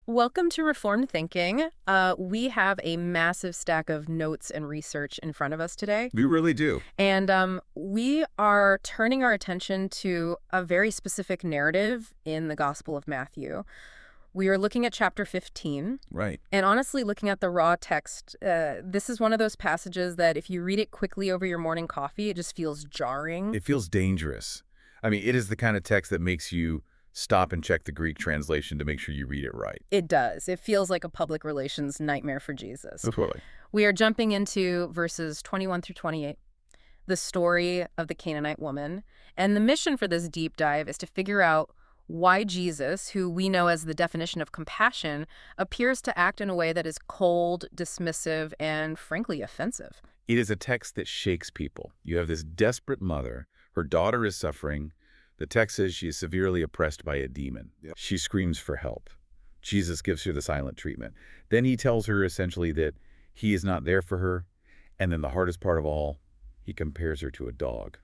Welcome to Reformed Thinking. We have a massive stack of notes and research in front of us today. We really do. And we are turning our attention to a very specific narrative in the Gospel of Matthew. We are looking at chapter 15. Right. And honestly, looking at the raw text, this is one of those passages that if you read it quickly over your morning coffee, it just feels jarring. It feels dangerous. I mean, it is the kind of text that makes you stop and check the Greek translation to make sure you read it right. It does. It feels like a public relations nightmare for Jesus. Totally. We are jumping into verses 21 through 28, the story of the Canaanite woman. And the mission for this deep dive is to figure out why Jesus, who we know as the definition of compassion, appears to act in a way that is cold, dismissive, and frankly offensive. It is a text that shakes people. You have this desperate mother. Her daughter is suffering. The text says she is severely oppressed by a demon. Yep. She screams for help. Jesus gives her the silent treatment. Then he tells her essentially that he is not there for her. And then the hardest part of all, he compares her to a dog.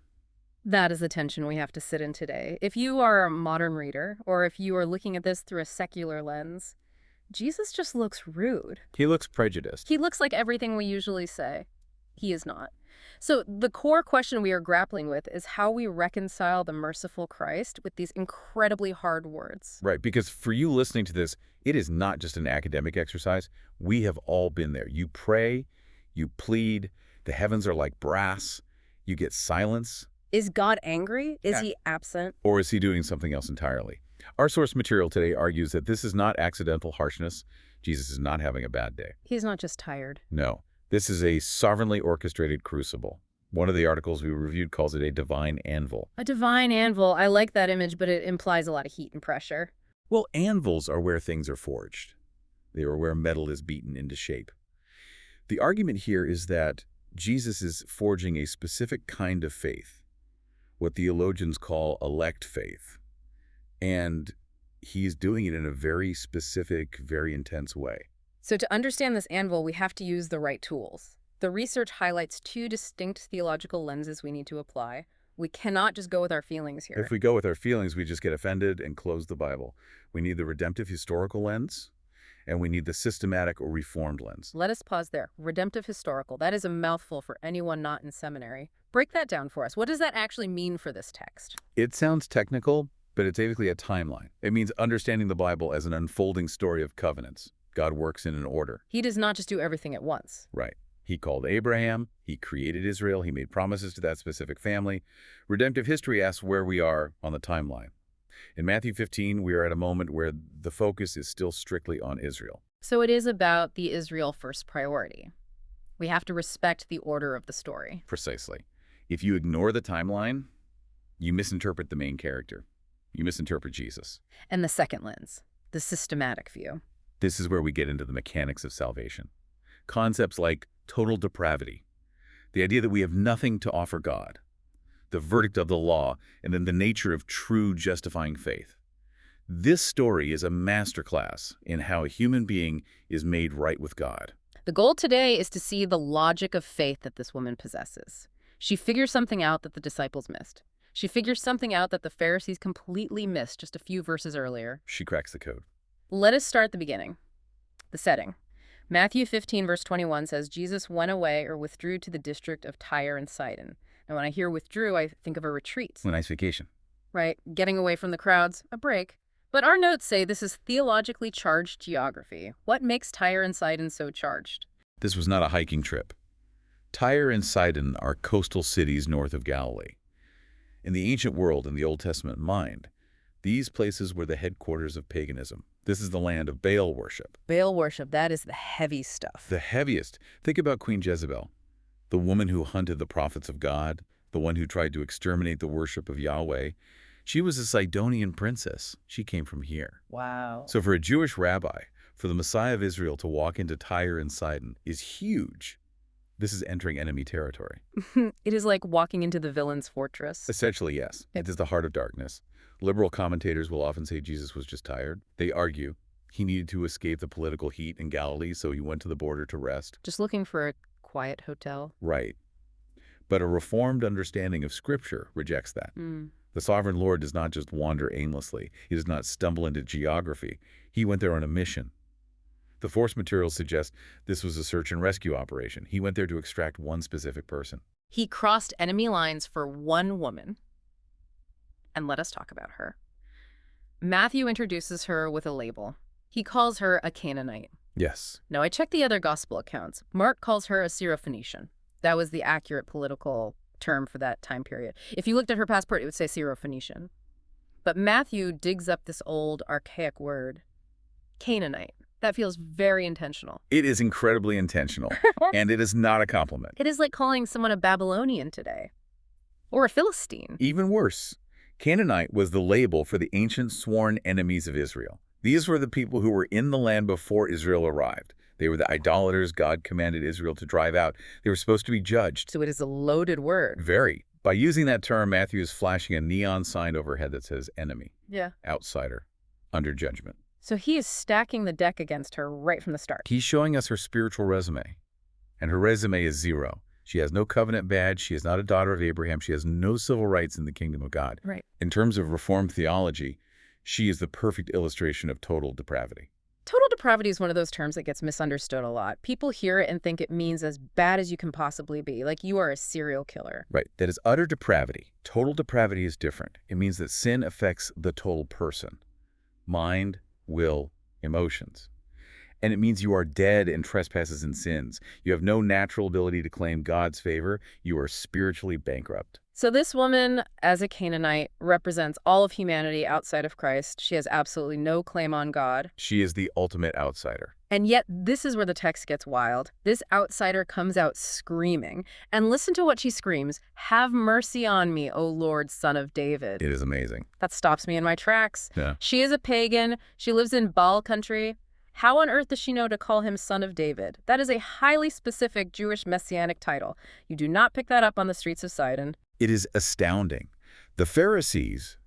That is the tension we have to sit in today. If you are a modern reader, or if you are looking at this through a secular lens, Jesus just looks rude. He looks prejudiced. He looks like everything we usually say. He is not. So the core question we are grappling with is how we reconcile the merciful Christ with these incredibly hard words. Right, because for you listening to this, it is not just an academic exercise. We have all been there. You pray, you plead, the heavens are like brass, you get silence. Is God angry? Is he absent? Or is he doing something else entirely? Our source material today argues that this is not accidental harshness. Jesus is not having a bad day. He's not just tired. No. This is a sovereignly orchestrated crucible. One of the articles we reviewed calls it a divine anvil. A divine anvil. I like that image, but it implies a lot of heat and pressure. Well, anvils are where things are forged. They are where metal is beaten into shape. The argument here is that Jesus is forging a specific kind of faith, what theologians call elect faith. And he's doing it in a very specific, very intense way. So to understand this anvil, we have to use the right tools. The research highlights two distinct theological lenses we need to apply. We cannot just go with our feelings here. If we go with our feelings, we just get offended and close the Bible. We need the redemptive historical lens, and we need the systematic or reformed lens. Let us pause there. Redemptive historical. That is a mouthful for anyone not in seminary. Break that down for us. What does that actually mean for this text? It sounds technical, but it's basically a timeline. It means understanding the Bible as an unfolding story of covenants. God works in an order. He does not just do everything at once. Right. He called Abraham. He created Israel. He made promises to that specific family. Redemptive history asks where we are on the timeline. In Matthew 15, we are at a moment where the focus is still strictly on Israel. So it is about the Israel first priority. We have to respect the order of the story. Precisely. If you ignore the timeline, you misinterpret the main character. You misinterpret Jesus. And the second lens, the systematic view. This is where we get into the mechanics of salvation. Concepts like total depravity, the idea that we have nothing to offer God, the verdict of the law, and then the nature of true justifying faith. This story is a masterclass in how a human being is made right with God. The goal today is to see the logic of faith that this woman possesses. She figures something out that the disciples missed. She figures something out that the Pharisees completely missed just a few verses earlier. She cracks the code. Let us start at the beginning. The setting. Matthew 15, verse 21 says, Jesus went away or withdrew to the district of Tyre and Sidon. Now, when I hear withdrew, I think of a retreat. A nice vacation. Right, getting away from the crowds, a break. But our notes say this is theologically charged geography. What makes Tyre and Sidon so charged? This was not a hiking trip. Tyre and Sidon are coastal cities north of Galilee. In the ancient world, in the Old Testament mind, these places were the headquarters of paganism. This is the land of Baal worship. Baal worship, that is the heavy stuff. The heaviest. Think about Queen Jezebel, the woman who hunted the prophets of God, the one who tried to exterminate the worship of Yahweh. She was a Sidonian princess. She came from here. Wow. So for a Jewish rabbi, for the Messiah of Israel to walk into Tyre and Sidon is huge. This is entering enemy territory. It is like walking into the villain's fortress. Essentially, yes. It is the heart of darkness. Liberal commentators will often say Jesus was just tired. They argue he needed to escape the political heat in Galilee, so he went to the border to rest. Just looking for a quiet hotel. Right. But a reformed understanding of Scripture rejects that. The sovereign Lord does not just wander aimlessly. He does not stumble into geography. He went there on a mission. The source materials suggest this was a search and rescue operation. He went there to extract one specific person. He crossed enemy lines for one woman. And let us talk about her. Matthew introduces her with a label. He calls her a Canaanite. Yes. Now, I checked the other gospel accounts. Mark calls her a Syrophoenician. That was the accurate political term for that time period. If you looked at her passport, it would say Syrophoenician. But Matthew digs up this old, archaic word, Canaanite. That feels very intentional. It is incredibly intentional, and it is not a compliment. It is like calling someone a Babylonian today. Or a Philistine. Even worse, Canaanite was the label for the ancient sworn enemies of Israel. These were the people who were in the land before Israel arrived. They were the idolaters God commanded Israel to drive out. They were supposed to be judged. So it is a loaded word. Very. By using that term, Matthew is flashing a neon sign overhead that says enemy, Yeah. outsider, under judgment. So he is stacking the deck against her right from the start. He's showing us her spiritual resume. And her resume is zero. She has no covenant badge. She is not a daughter of Abraham. She has no civil rights in the kingdom of God. Right. In terms of Reformed theology, she is the perfect illustration of total depravity. Total depravity is one of those terms that gets misunderstood a lot. People hear it and think it means as bad as you can possibly be, like you are a serial killer. Right. That is utter depravity. Total depravity is different. It means that sin affects the total person. Mind, will, emotions. And it means you are dead in trespasses and sins. You have no natural ability to claim God's favor. You are spiritually bankrupt. So this woman, as a Canaanite, represents all of humanity outside of Christ. She has absolutely no claim on God. She is the ultimate outsider. And yet, this is where the text gets wild. This outsider comes out screaming. And listen to what she screams. "Have mercy on me, O Lord, Son of David." It is amazing. That stops me in my tracks. Yeah. She is a pagan. She lives in Baal country. How on earth does she know to call him Son of David? That is a highly specific Jewish messianic title. You do not pick that up on the streets of Sidon. It is astounding. The Pharisees,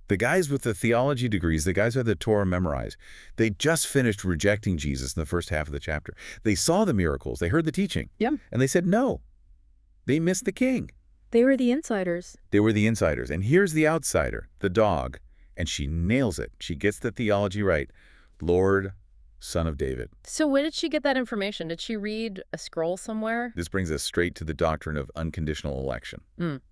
the guys with the theology degrees, the guys who had the Torah memorized, they just finished rejecting Jesus in the first half of the chapter. They saw the miracles. They heard the teaching. Yep. And they said no. They missed the king. They were the insiders. They were the insiders. And here's the outsider, the dog. And she nails it. She gets the theology right. Lord, Son of David. So where did she get that information? Did she read a scroll somewhere? This brings us straight to the doctrine of unconditional election,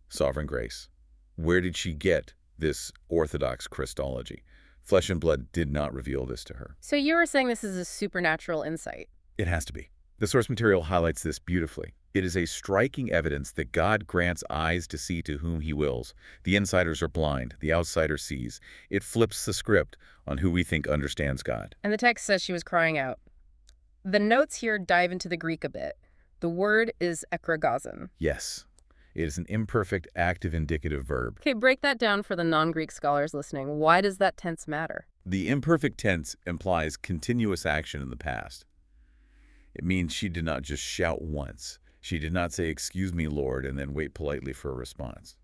sovereign grace. Where did she get this orthodox Christology? Flesh and blood did not reveal this to her. So you were saying this is a supernatural insight. It has to be. The source material highlights this beautifully. It is a striking evidence that God grants eyes to see to whom he wills. The insiders are blind. The outsider sees. It flips the script on who we think understands God. And the text says she was crying out. The notes here dive into the Greek a bit. The word is ekregazon. Yes. It is an imperfect active indicative verb. Okay, break that down for the non-Greek scholars listening. Why does that tense matter? The imperfect tense implies continuous action in the past. It means she did not just shout once. She did not say, "Excuse me, Lord," and then wait politely for a response.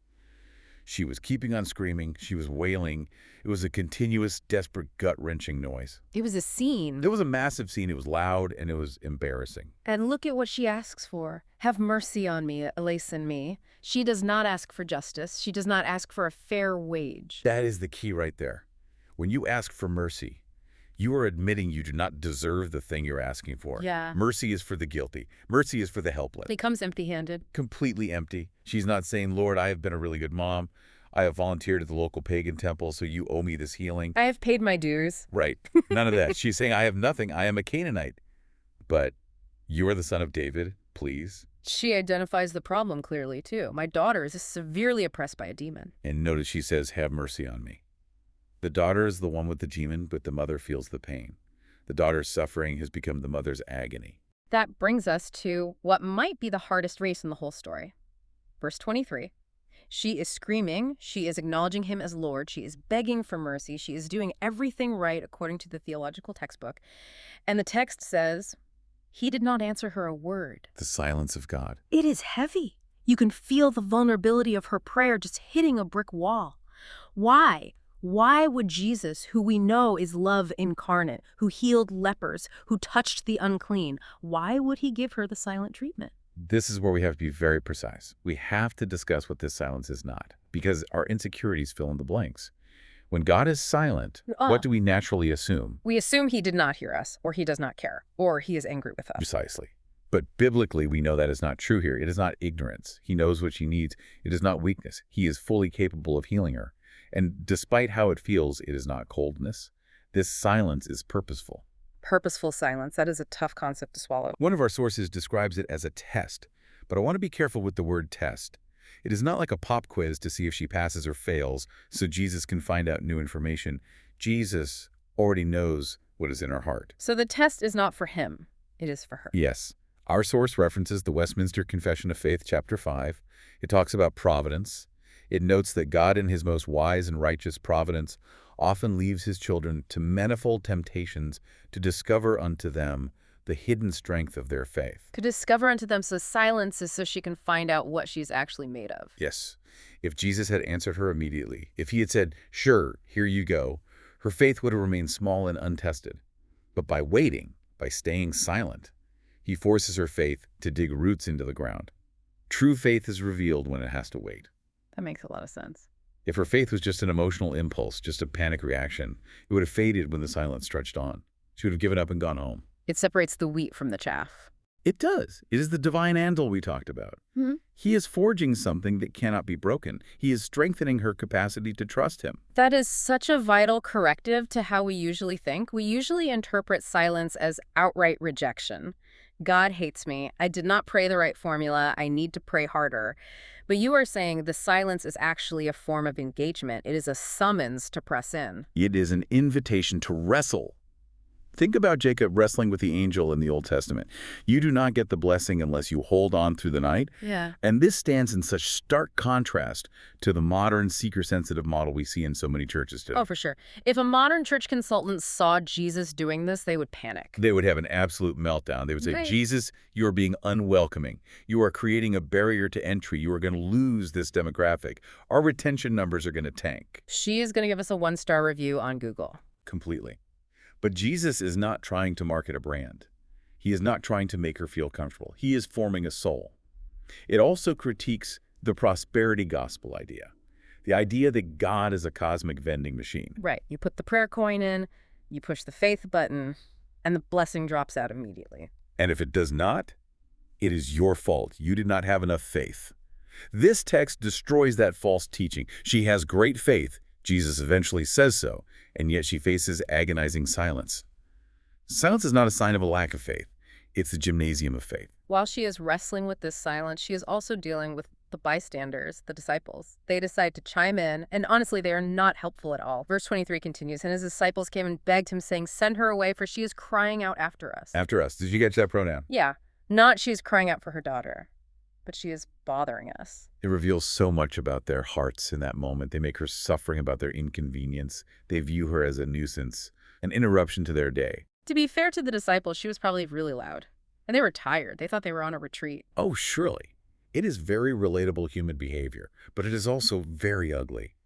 She was keeping on screaming. She was wailing. It was a continuous, desperate, gut-wrenching noise. It was a scene. It was a massive scene. It was loud, and it was embarrassing. And look at what she asks for. "Have mercy on me, elation me." She does not ask for justice. She does not ask for a fair wage. That is the key right there. When you ask for mercy, you are admitting you do not deserve the thing you're asking for. Yeah. Mercy is for the guilty. Mercy is for the helpless. He comes empty-handed. Completely empty. She's not saying, "Lord, I have been a really good mom. I have volunteered at the local pagan temple, so you owe me this healing." I have paid my dues. Right. None of that. She's saying, "I have nothing. I am a Canaanite. But you are the Son of David, please." She identifies the problem clearly, too. My daughter is severely oppressed by a demon. And notice she says, "Have mercy on me." The daughter is the one with the demon, but the mother feels the pain. The daughter's suffering has become the mother's agony. That brings us to what might be the hardest race in the whole story. Verse 23. She is screaming. She is acknowledging him as Lord. She is begging for mercy. She is doing everything right according to the theological textbook. And the text says, he did not answer her a word. The silence of God. It is heavy. You can feel the vulnerability of her prayer just hitting a brick wall. Why? Why would Jesus, who we know is love incarnate, who healed lepers, who touched the unclean, why would he give her the silent treatment? This is where we have to be very precise. We have to discuss what this silence is not. because our insecurities fill in the blanks. When God is silent, what Oh. do we naturally assume? We assume he did not hear us, or he does not care, or he is angry with us. Precisely. But biblically, we know that is not true here. It is not ignorance. He knows what she needs. It is not weakness. He is fully capable of healing her. And despite how it feels, it is not coldness. This silence is purposeful. Purposeful silence. That is a tough concept to swallow. One of our sources describes it as a test, but I want to be careful with the word test. It is not like a pop quiz to see if she passes or fails so Jesus can find out new information. Jesus already knows what is in her heart. So the test is not for him. It is for her. Yes. Our source references the Westminster Confession of Faith, chapter 5. It talks about providence. It notes that God in his most wise and righteous providence often leaves his children to manifold temptations to discover unto them the hidden strength of their faith. To discover unto them, so silence is so she can find out what she's actually made of. Yes. If Jesus had answered her immediately, if he had said, "Sure, here you go," her faith would have remained small and untested. But by waiting, by staying silent, he forces her faith to dig roots into the ground. True faith is revealed when it has to wait. That makes a lot of sense. If her faith was just an emotional impulse, just a panic reaction, it would have faded when the silence stretched on. She would have given up and gone home. It separates the wheat from the chaff. It does. It is the divine anvil we talked about. Hmm. He is forging something that cannot be broken. He is strengthening her capacity to trust him. That is such a vital corrective to how we usually think. We usually interpret silence as outright rejection. God hates me. I did not pray the right formula. I need to pray harder. But you are saying the silence is actually a form of engagement. It is a summons to press in. It is an invitation to wrestle. Think about Jacob wrestling with the angel in the Old Testament. You do not get the blessing unless you hold on through the night. Yeah. And this stands in such stark contrast to the modern seeker-sensitive model we see in so many churches today. Oh, for sure. If a modern church consultant saw Jesus doing this, they would panic. They would have an absolute meltdown. They would say, Right. Jesus, you are being unwelcoming. You are creating a barrier to entry. You are going to lose this demographic. Our retention numbers are going to tank. She is going to give us a 1-star review on Google. Completely. But Jesus is not trying to market a brand. He is not trying to make her feel comfortable. He is forming a soul. It also critiques the prosperity gospel idea, the idea that God is a cosmic vending machine. Right. You put the prayer coin in, you push the faith button, and the blessing drops out immediately. And if it does not, it is your fault. You did not have enough faith. This text destroys that false teaching. She has great faith. Jesus eventually says so, and yet she faces agonizing silence. Silence is not a sign of a lack of faith. It's the gymnasium of faith. While she is wrestling with this silence, she is also dealing with the bystanders, the disciples. They decide to chime in, and honestly, they are not helpful at all. Verse 23 continues, and his disciples came and begged him, saying, "Send her away, for she is crying out after us." After us. Did you catch that pronoun? Yeah, not she's crying out for her daughter, but she is bothering us. It reveals so much about their hearts in that moment. They make her suffering about their inconvenience. They view her as a nuisance, an interruption to their day. To be fair to the disciples, she was probably really loud. And they were tired. They thought they were on a retreat. Oh, surely. It is very relatable human behavior, but it is also very ugly.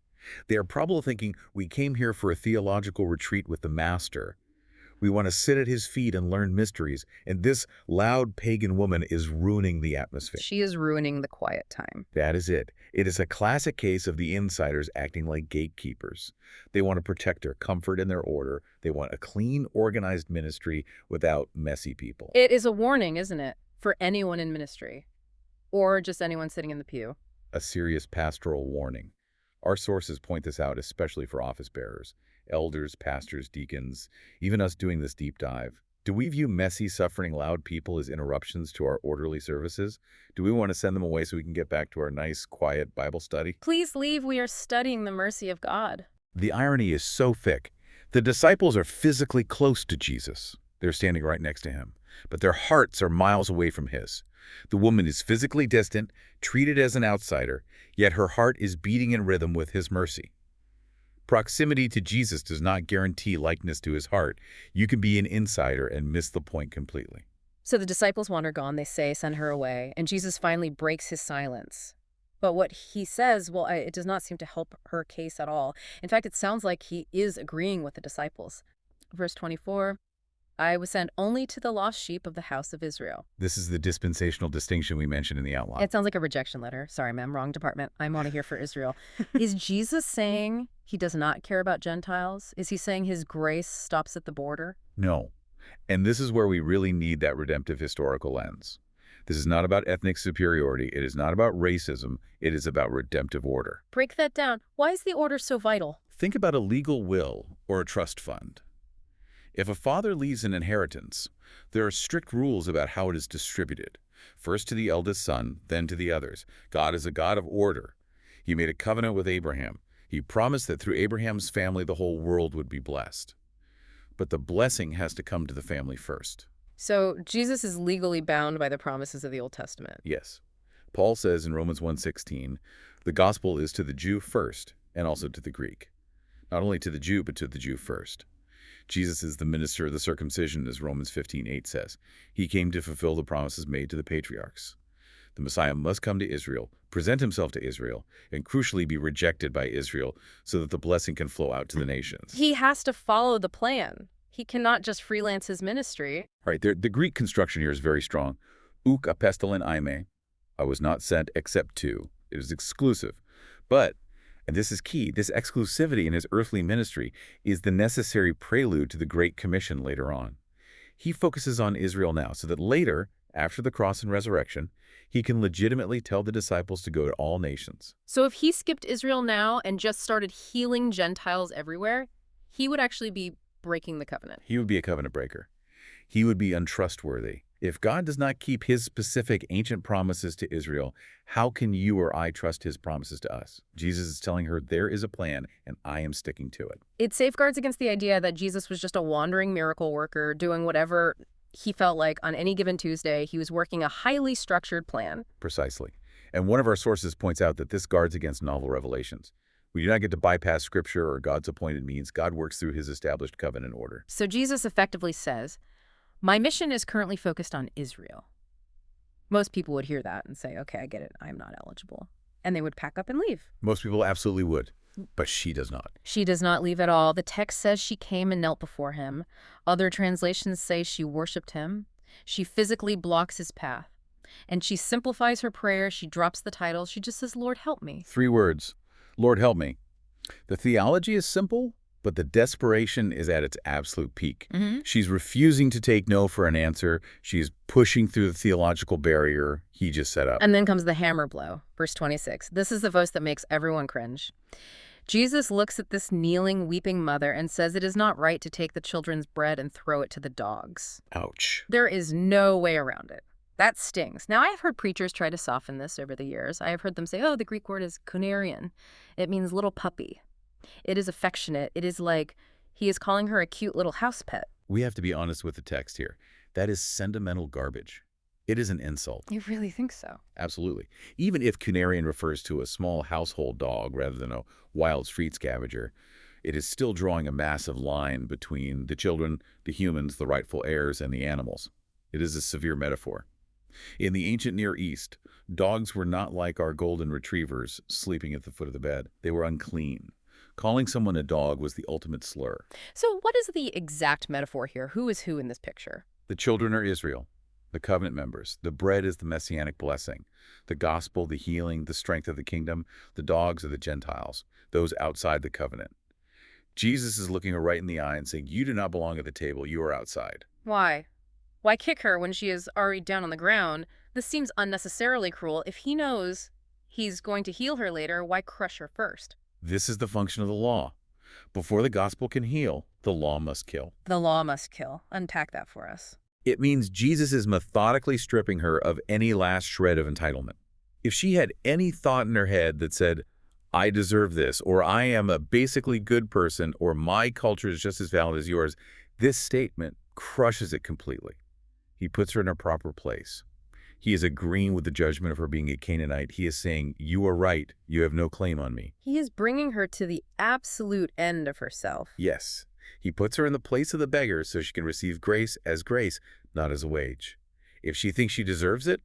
They are probably thinking, we came here for a theological retreat with the Master. We want to sit at his feet and learn mysteries, and this loud pagan woman is ruining the atmosphere. She is ruining the quiet time. That is it. It is a classic case of the insiders acting like gatekeepers. They want to protect their comfort and their order. They want a clean, organized ministry without messy people. It is a warning, isn't it, for anyone in ministry, or just anyone sitting in the pew. A serious pastoral warning. Our sources point this out, especially for office bearers, elders, pastors, deacons, even us doing this deep dive. Do we view messy, suffering, loud people as interruptions to our orderly services? Do we want to send them away so we can get back to our nice, quiet Bible study? Please leave. We are studying the mercy of God. The irony is so thick. The disciples are physically close to Jesus. They're standing right next to him, but their hearts are miles away from his. The woman is physically distant, treated as an outsider, yet her heart is beating in rhythm with his mercy. Proximity to Jesus does not guarantee likeness to his heart. You can be an insider and miss the point completely. So the disciples want her gone. They say, send her away. And Jesus finally breaks his silence. But what he says, well, it does not seem to help her case at all. In fact, it sounds like he is agreeing with the disciples. Verse 24, I was sent only to the lost sheep of the house of Israel. This is the dispensational distinction we mentioned in the outline. It sounds like a rejection letter. Sorry, ma'am, wrong department. I'm on here for Israel. Is Jesus saying he does not care about Gentiles? Is he saying his grace stops at the border? No. And this is where we really need that redemptive historical lens. This is not about ethnic superiority. It is not about racism. It is about redemptive order. Break that down. Why is the order so vital? Think about a legal will or a trust fund. If a father leaves an inheritance, there are strict rules about how it is distributed. First to the eldest son, then to the others. God is a God of order. He made a covenant with Abraham. He promised that through Abraham's family the whole world would be blessed. But the blessing has to come to the family first. So Jesus is legally bound by the promises of the Old Testament. Yes. Paul says in Romans 1:16, the gospel is to the Jew first and also to the Greek. Not only to the Jew, but to the Jew first. Jesus is the minister of the circumcision, as Romans 15:8 says. He came to fulfill the promises made to the patriarchs. The Messiah must come to Israel, present himself to Israel, and crucially be rejected by Israel so that the blessing can flow out to the nations. He has to follow the plan. He cannot just freelance his ministry. Right, the Greek construction here is very strong. Uk apostolin eime, I was not sent except to. It is exclusive. But, and this is key, this exclusivity in his earthly ministry is the necessary prelude to the Great Commission later on. He focuses on Israel now so that later, after the cross and resurrection, he can legitimately tell the disciples to go to all nations. So if he skipped Israel now and just started healing Gentiles everywhere, he would actually be breaking the covenant. He would be a covenant breaker. He would be untrustworthy. If God does not keep his specific ancient promises to Israel, how can you or I trust his promises to us? Jesus is telling her there is a plan and I am sticking to it. It safeguards against the idea that Jesus was just a wandering miracle worker doing whatever he felt like on any given Tuesday. He was working a highly structured plan. Precisely. And one of our sources points out that this guards against novel revelations. We do not get to bypass Scripture or God's appointed means. God works through his established covenant order. So Jesus effectively says, my mission is currently focused on Israel. Most people would hear that and say, okay, I get it. I'm not eligible. And they would pack up and leave. Most people absolutely would, but she does not. She does not leave at all. The text says she came and knelt before him. Other translations say she worshiped him. She physically blocks his path. And she simplifies her prayer. She drops the title. She just says, Lord, help me. 3 words. Lord, help me. The theology is simple, but the desperation is at its absolute peak. She's refusing to take no for an answer. She's pushing through the theological barrier he just set up. And then comes the hammer blow, verse 26. This is the verse that makes everyone cringe. Jesus looks at this kneeling, weeping mother and says it is not right to take the children's bread and throw it to the dogs. Ouch. There is no way around it. That stings. Now, I have heard preachers try to soften this over the years. I have heard them say, oh, the Greek word is kunarion. It means little puppy. It is affectionate. It is like he is calling her a cute little house pet. We have to be honest with the text here. That is sentimental garbage. It is an insult. You really think so? Absolutely. Even if kunarion refers to a small household dog rather than a wild street scavenger, it is still drawing a massive line between the children, the humans, the rightful heirs, and the animals. It is a severe metaphor. In the ancient Near East, dogs were not like our golden retrievers sleeping at the foot of the bed. They were unclean. Calling someone a dog was the ultimate slur. So what is the exact metaphor here? Who is who in this picture? The children are Israel, the covenant members. The bread is the messianic blessing. The gospel, the healing, the strength of the kingdom. The dogs are the Gentiles, those outside the covenant. Jesus is looking her right in the eye and saying, you do not belong at the table. You are outside. Why? Why kick her when she is already down on the ground? This seems unnecessarily cruel. If he knows he's going to heal her later, why crush her first? This is the function of the law. Before the gospel can heal, the law must kill. The law must kill. Unpack that for us. It means Jesus is methodically stripping her of any last shred of entitlement. If she had any thought in her head that said, I deserve this, or I am a basically good person, or my culture is just as valid as yours, this statement crushes it completely. He puts her in her proper place. He is agreeing with the judgment of her being a Canaanite. He is saying, you are right. You have no claim on me. He is bringing her to the absolute end of herself. Yes. He puts her in the place of the beggar so she can receive grace, not as a wage. If she thinks she deserves it,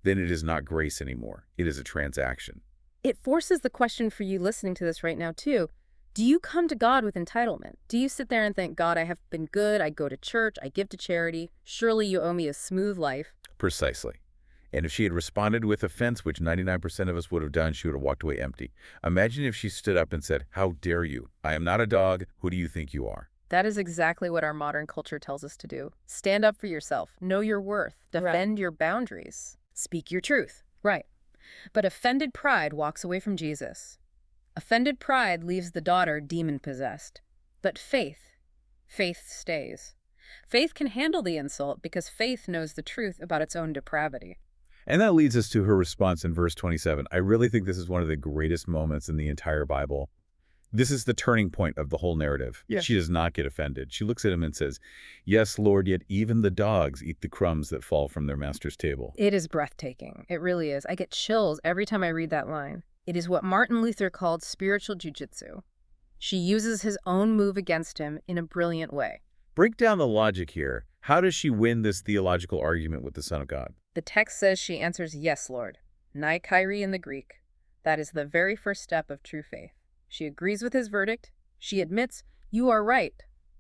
then it is not grace anymore. It is a transaction. It forces the question for you listening to this right now, too. Do you come to God with entitlement? Do you sit there and think, God, I have been good, I go to church, I give to charity, surely you owe me a smooth life? Precisely. And if she had responded with offense, which 99% of us would have done, she would have walked away empty. Imagine if she stood up and said, "How dare you? I am not a dog. Who do you think you are?" That is exactly what our modern culture tells us to do. Stand up for yourself, know your worth, defend your boundaries, speak your truth. Right. But offended pride walks away from Jesus. Offended pride leaves the daughter demon-possessed. But faith stays. Faith can handle the insult because faith knows the truth about its own depravity. And that leads us to her response in verse 27. I really think this is one of the greatest moments in the entire Bible. This is the turning point of the whole narrative. Yes. She does not get offended. She looks at him and says, "Yes, Lord, yet even the dogs eat the crumbs that fall from their master's table." It is breathtaking. It really is. I get chills every time I read that line. It is what Martin Luther called spiritual jujitsu. She uses his own move against him in a brilliant way. Break down the logic here. How does she win this theological argument with the Son of God? The text says she answers, "Yes, Lord." Nai kairi in the Greek. That is the very first step of true faith. She agrees with his verdict. She admits, "You are right.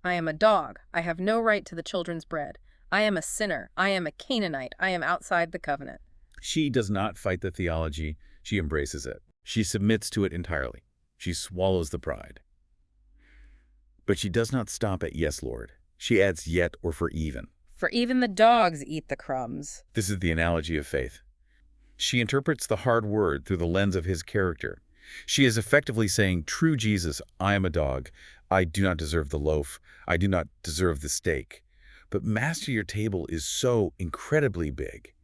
I am a dog. I have no right to the children's bread. I am a sinner. I am a Canaanite. I am outside the covenant." She does not fight the theology. She embraces it. She submits to it entirely. She swallows the pride. But she does not stop at "Yes, Lord." She adds "yet" or "for even." For even the dogs eat the crumbs. This is the analogy of faith. She interprets the hard word through the lens of his character. She is effectively saying, "True Jesus, I am a dog. I do not deserve the loaf. I do not deserve the steak. But Master, your table is so incredibly big,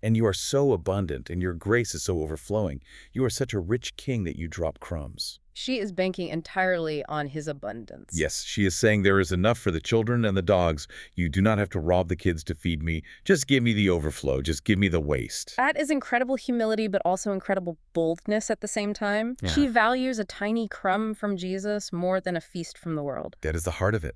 and you are so abundant, and your grace is so overflowing. You are such a rich king that you drop crumbs." She is banking entirely on his abundance. Yes, she is saying there is enough for the children and the dogs. You do not have to rob the kids to feed me. Just give me the overflow. Just give me the waste. That is incredible humility, but also incredible boldness at the same time. Yeah. She values a tiny crumb from Jesus more than a feast from the world. That is the heart of it.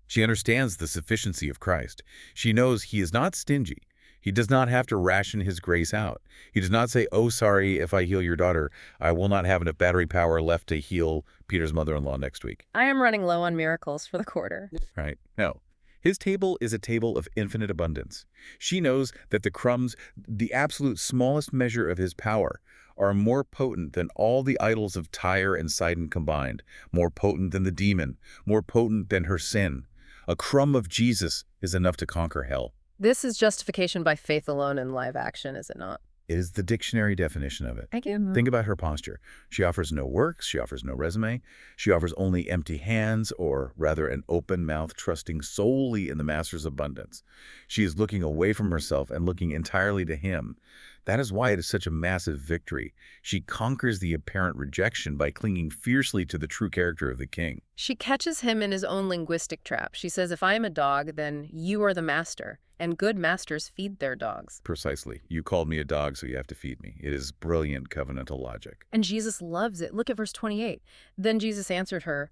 She understands the sufficiency of Christ. She knows he is not stingy. He does not have to ration his grace out. He does not say, "Oh, sorry, if I heal your daughter, I will not have enough battery power left to heal Peter's mother-in-law next week." I am running low on miracles for the quarter. Right? No. His table is a table of infinite abundance. She knows that the crumbs, the absolute smallest measure of his power, are more potent than all the idols of Tyre and Sidon combined, more potent than the demon, more potent than her sin. A crumb of Jesus is enough to conquer hell. This is justification by faith alone in live action, is it not? It is the dictionary definition of it. Thank you. Think about her posture. She offers no works. She offers no resume. She offers only empty hands, or rather an open mouth, trusting solely in the Master's abundance. She is looking away from herself and looking entirely to him. That is why it is such a massive victory. She conquers the apparent rejection by clinging fiercely to the true character of the king. She catches him in his own linguistic trap. She says, "If I am a dog, then you are the master, and good masters feed their dogs." Precisely. You called me a dog, so you have to feed me. It is brilliant covenantal logic. And Jesus loves it. Look at verse 28. Then Jesus answered her,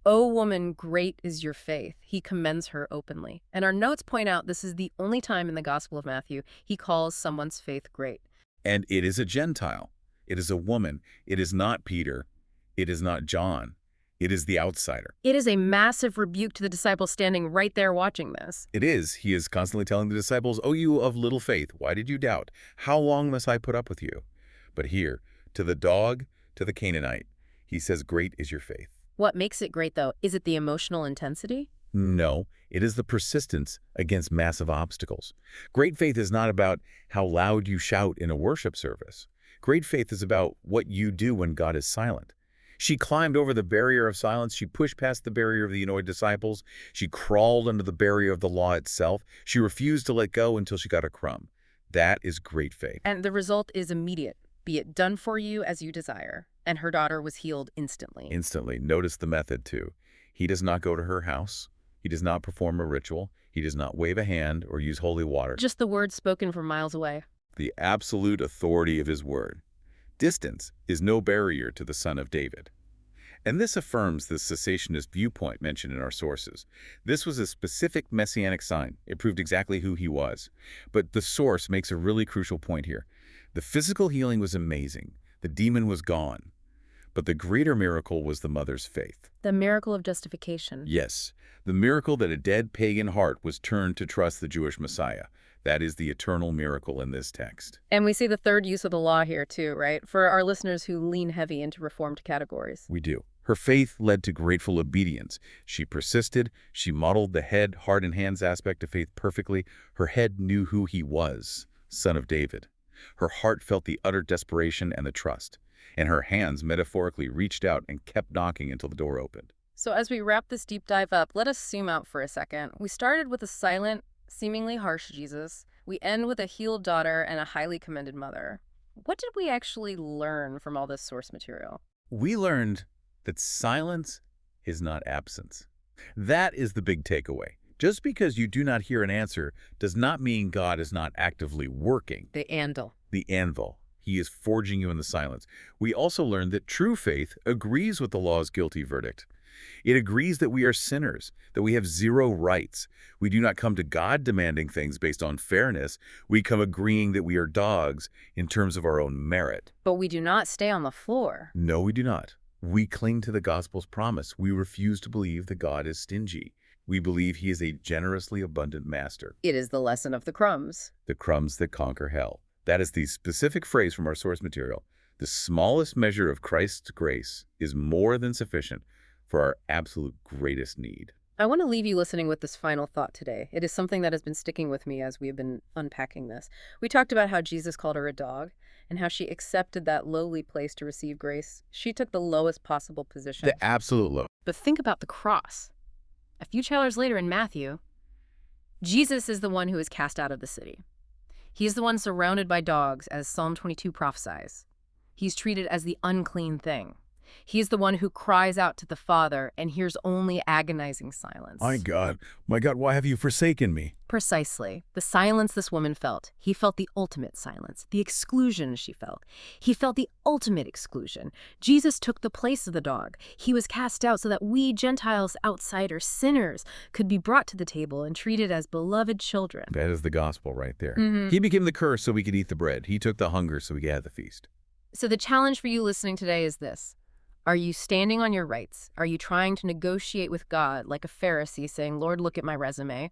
"O woman, great is your faith." He commends her openly. And our notes point out this is the only time in the Gospel of Matthew he calls someone's faith great. And it is a Gentile. It is a woman. It is not Peter. It is not John. It is the outsider. It is a massive rebuke to the disciples standing right there watching this. It is. He is constantly telling the disciples, "O you of little faith, why did you doubt? How long must I put up with you?" But here, to the dog, to the Canaanite, he says, "Great is your faith." What makes it great, though? Is it the emotional intensity? No, it is the persistence against massive obstacles. Great faith is not about how loud you shout in a worship service. Great faith is about what you do when God is silent. She climbed over the barrier of silence. She pushed past the barrier of the annoyed disciples. She crawled under the barrier of the law itself. She refused to let go until she got a crumb. That is great faith. And the result is immediate. Be it done for you as you desire. And her daughter was healed instantly. Instantly. Notice the method, too. He does not go to her house. He does not perform a ritual. He does not wave a hand or use holy water. Just the words spoken from miles away. The absolute authority of his word. Distance is no barrier to the Son of David. And this affirms the cessationist viewpoint mentioned in our sources. This was a specific messianic sign. It proved exactly who he was. But the source makes a really crucial point here. The physical healing was amazing. The demon was gone. But the greater miracle was the mother's faith. The miracle of justification. Yes, the miracle that a dead pagan heart was turned to trust the Jewish Messiah. That is the eternal miracle in this text. And we see the third use of the law here too, right? For our listeners who lean heavy into Reformed categories. We do. Her faith led to grateful obedience. She persisted. She modeled the head, heart, and hands aspect of faith perfectly. Her head knew who he was, Son of David. Her heart felt the utter desperation and the trust. And her hands metaphorically reached out and kept knocking until the door opened. So as we wrap this deep dive up, let us zoom out for a second. We started with a silent, seemingly harsh Jesus. We end with a healed daughter and a highly commended mother. What did we actually learn from all this source material? We learned that silence is not absence. That is the big takeaway. Just because you do not hear an answer does not mean God is not actively working. The anvil. The anvil. He is forging you in the silence. We also learned that true faith agrees with the law's guilty verdict. It agrees that we are sinners, that we have zero rights. We do not come to God demanding things based on fairness. We come agreeing that we are dogs in terms of our own merit. But we do not stay on the floor. No, we do not. We cling to the gospel's promise. We refuse to believe that God is stingy. We believe he is a generously abundant master. It is the lesson of the crumbs. The crumbs that conquer hell. That is the specific phrase from our source material. The smallest measure of Christ's grace is more than sufficient for our absolute greatest need. I want to leave you listening with this final thought today. It is something that has been sticking with me as we have been unpacking this. We talked about how Jesus called her a dog and how she accepted that lowly place to receive grace. She took the lowest possible position. The absolute low. But think about the cross. A few chapters later in Matthew, Jesus is the one who is cast out of the city. He is the one surrounded by dogs, as Psalm 22 prophesies. He's treated as the unclean thing. He is the one who cries out to the Father and hears only agonizing silence. My God, why have you forsaken me? Precisely. The silence this woman felt. He felt the ultimate silence, the exclusion she felt. He felt the ultimate exclusion. Jesus took the place of the dog. He was cast out so that we, Gentiles, outsiders, sinners, could be brought to the table and treated as beloved children. That is the gospel right there. He became the curse so we could eat the bread. He took the hunger so we could have the feast. So the challenge for you listening today is this. Are you standing on your rights? Are you trying to negotiate with God like a Pharisee saying, Lord, look at my resume?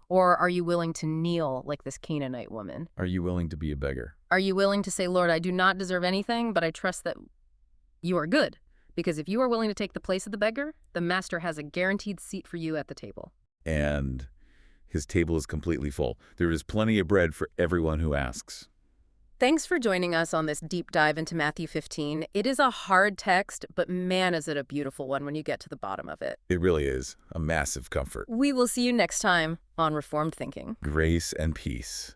Or are you willing to kneel like this Canaanite woman? Are you willing to be a beggar? Are you willing to say, Lord, I do not deserve anything, but I trust that you are good? Because if you are willing to take the place of the beggar, the master has a guaranteed seat for you at the table. And his table is completely full. There is plenty of bread for everyone who asks. Thanks for joining us on this deep dive into Matthew 15. It is a hard text, but man, is it a beautiful one when you get to the bottom of it. It really is a massive comfort. We will see you next time on Reformed Thinking. Grace and peace.